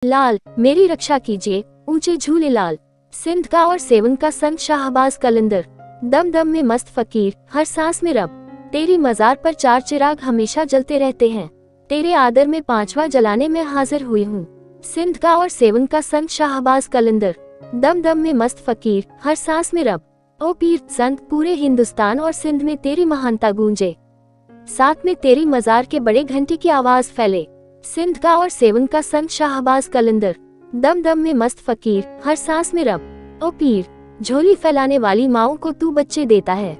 लाल मेरी रक्षा कीजिए, ऊंचे झूले लाल। सिंध का और सेवन का संत शाहबाज कलंदर। दम दम में मस्त फकीर, हर सांस में रब। तेरी मजार पर 4 चिराग हमेशा जलते रहते हैं, तेरे आदर में 5वां जलाने में हाजिर हुई हूँ। सिंध का और सेवन का संत शाहबाज कलंदर। दम दम में मस्त फकीर, हर सांस में रब। ओ पीर संत, पूरे हिंदुस्तान और सिंध में तेरी महानता गूंजे, साथ में तेरी मजार के बड़े घंटी की आवाज फैले। सिंध का और सेवन का संत शाहबाज कलंदर। दम दम में मस्त फकीर, हर सांस में रब। ओ पीर, झोली फैलाने वाली माओं को तू बच्चे देता है,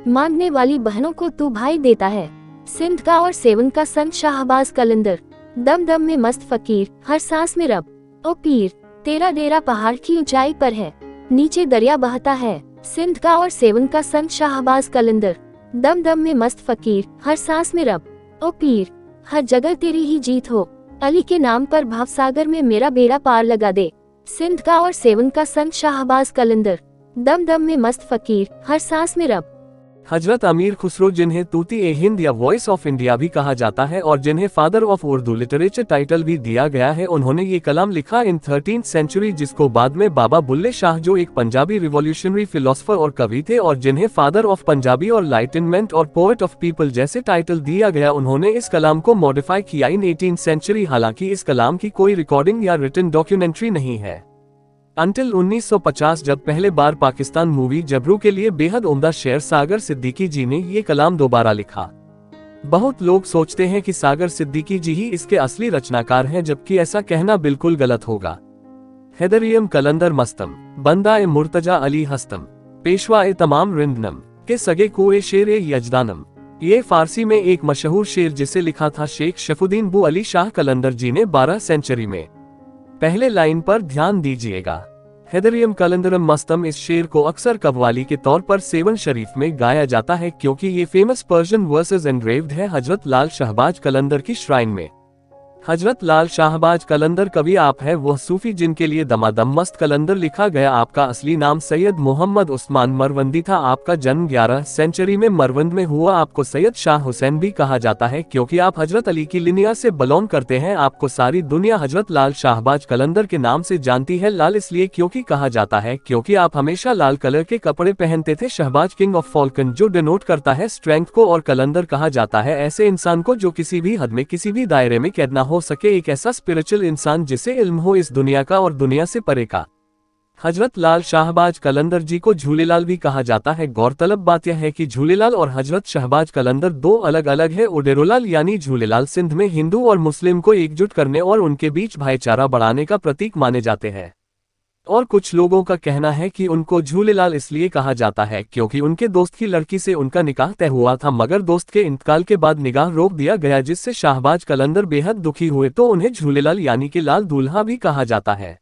मांगने वाली बहनों को तू भाई देता है। सिंध का और सेवन का संत शाहबाज कलंदर। दम दम में मस्त फकीर, हर सांस में रब। ओ पीर, तेरा डेरा पहाड़ की ऊंचाई पर है, नीचे दरिया बहता है। सिंध का और सेवन का संत शाहबाज कलंदर। दम दम में मस्त फकीर, हर सांस में रब। ओ पीर, हर जगह तेरी ही जीत हो, अली के नाम पर भावसागर में मेरा बेड़ा पार लगा दे। सिंध का और सेवन का संत शाहबाज कलंदर। दम दम में मस्त फकीर, हर सांस में रब। हजरत अमीर खुसरो, जिन्हें तूती ए हिंद या वॉइस ऑफ इंडिया भी कहा जाता है और जिन्हें father of Urdu literature title भी दिया गया है, उन्होंने ये कलाम लिखा इन 13th सेंचुरी, जिसको बाद में बाबा बुल्ले शाह, जो एक पंजाबी रिवॉल्यूशनरी फिलोसफर और कवि थे और जिन्हें फादर ऑफ पंजाबी और लाइटनमेंट और पोएट ऑफ पीपल जैसे टाइटल दिया गया, उन्होंने इस कलाम को मॉडिफाई किया इन 18th सेंचुरी। हालांकि इस कलाम की कोई रिकॉर्डिंग या रिटन डॉक्यूमेंट्री नहीं है। अंटिल 1950 जब पहले बार पाकिस्तान मूवी जबरू के लिए बेहद उम्दा शेर सागर सिद्दीकी जी ने ये कलाम दोबारा लिखा। बहुत लोग सोचते हैं कि सागर सिद्दीकी जी ही इसके असली रचनाकार हैं, जबकि ऐसा कहना बिल्कुल गलत होगा। हैदरियम कलंदर मस्तम, बंदा ए मुर्तजा अली हस्तम, पेशवा ए तमाम रिंदनम के सगे कुए शेर ए यजदानम। ये फारसी में एक मशहूर शेर जिसे लिखा था शेख शफुद्दीन बू अली शाह कलंदर जी ने 12 सेंचुरी में। पहले लाइन पर ध्यान दीजिएगा। हैदरियम कलंदरम मस्तम, इस शेर को अक्सर कव्वाली के तौर पर सेवन शरीफ में गाया जाता है, क्योंकि ये फेमस पर्शियन वर्सेस एनग्रेव्ड है हजरत लाल शाहबाज कलंदर की श्राइन में। हजरत लाल शाहबाज कलंदर कवि आप है वह सूफी जिनके लिए दमादम मस्त कलंदर लिखा गया। आपका असली नाम सैयद मोहम्मद उस्मान मरवंदी था। आपका जन्म 11 सेंचुरी में मरवंद में हुआ। आपको सैयद शाह हुसैन भी कहा जाता है क्योंकि आप हजरत अली की लिनिया से बिलोंग करते हैं। आपको सारी दुनिया हजरत लाल शाहबाज कलंदर के नाम से जानती है। लाल इसलिए क्योंकि कहा जाता है क्योंकि आप हमेशा लाल कलर के कपड़े पहनते थे। शहबाज किंग ऑफ फॉल्कन, जो डिनोट करता है स्ट्रेंथ को, और कलंदर कहा जाता है ऐसे इंसान को जो किसी भी हद में किसी भी दायरे में कैद ना हो सके, एक ऐसा स्पिरिचुअल इंसान जिसे इल्म हो इस दुनिया का और दुनिया से परे का। हजरत लाल शाहबाज कलंदर जी को झूलेलाल भी कहा जाता है। गौरतलब बात यह है कि झूलेलाल और हजरत शाहबाज कलंदर दो अलग अलग है। उडेरोलाल यानी झूलेलाल सिंध में हिंदू और मुस्लिम को एकजुट करने और उनके बीच भाईचारा बढ़ाने का प्रतीक माने जाते हैं, और कुछ लोगों का कहना है कि उनको झूलेलाल इसलिए कहा जाता है क्योंकि उनके दोस्त की लड़की से उनका निकाह तय हुआ था, मगर दोस्त के इंतकाल के बाद निकाह रोक दिया गया, जिससे शाहबाज कलंदर बेहद दुखी हुए, तो उन्हें झूलेलाल यानी कि लाल दूल्हा भी कहा जाता है।